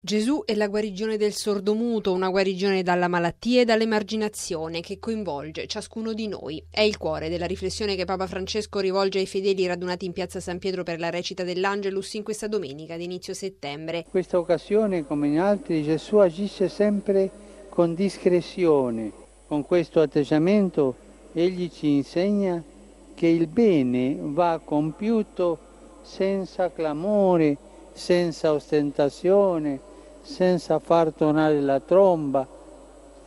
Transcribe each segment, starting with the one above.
Gesù è la guarigione del sordomuto, una guarigione dalla malattia e dall'emarginazione che coinvolge ciascuno di noi. È il cuore della riflessione che Papa Francesco rivolge ai fedeli radunati in piazza San Pietro per la recita dell'Angelus in questa domenica di inizio settembre. In questa occasione, come in altri, Gesù agisce sempre con discrezione. Con questo atteggiamento egli ci insegna che il bene va compiuto senza clamore, senza ostentazione, senza far tonare la tromba,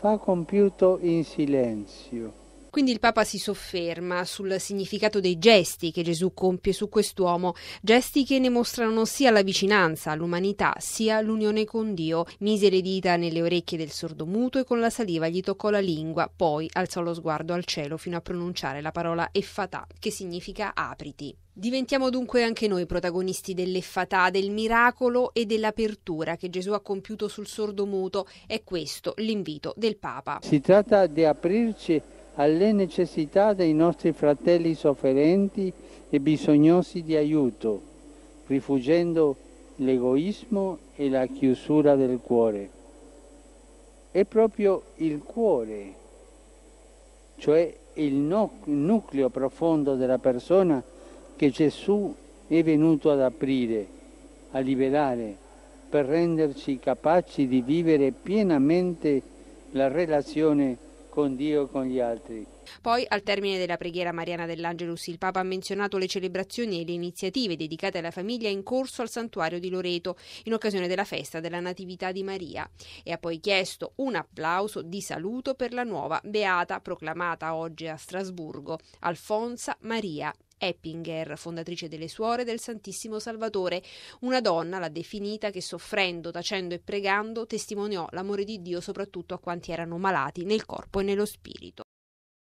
va compiuto in silenzio. Quindi il Papa si sofferma sul significato dei gesti che Gesù compie su quest'uomo, gesti che ne mostrano sia la vicinanza all'umanità sia l'unione con Dio. Mise le dita nelle orecchie del sordomuto e con la saliva gli toccò la lingua, poi alzò lo sguardo al cielo fino a pronunciare la parola Effatà, che significa apriti. Diventiamo dunque anche noi protagonisti dell'Effatà, del miracolo e dell'apertura che Gesù ha compiuto sul sordomuto. È questo l'invito del Papa. Si tratta di aprirci alle necessità dei nostri fratelli sofferenti e bisognosi di aiuto, rifuggendo l'egoismo e la chiusura del cuore. È proprio il cuore, cioè il nucleo profondo della persona, che Gesù è venuto ad aprire, a liberare, per renderci capaci di vivere pienamente la relazione con Dio e con gli altri. Poi, al termine della preghiera mariana dell'Angelus, il Papa ha menzionato le celebrazioni e le iniziative dedicate alla famiglia in corso al santuario di Loreto, in occasione della festa della Natività di Maria, e ha poi chiesto un applauso di saluto per la nuova beata proclamata oggi a Strasburgo, Alfonsa Maria Eppinger, fondatrice delle Suore del Santissimo Salvatore, una donna, l'ha definita, che soffrendo, tacendo e pregando testimoniò l'amore di Dio soprattutto a quanti erano malati nel corpo e nello spirito.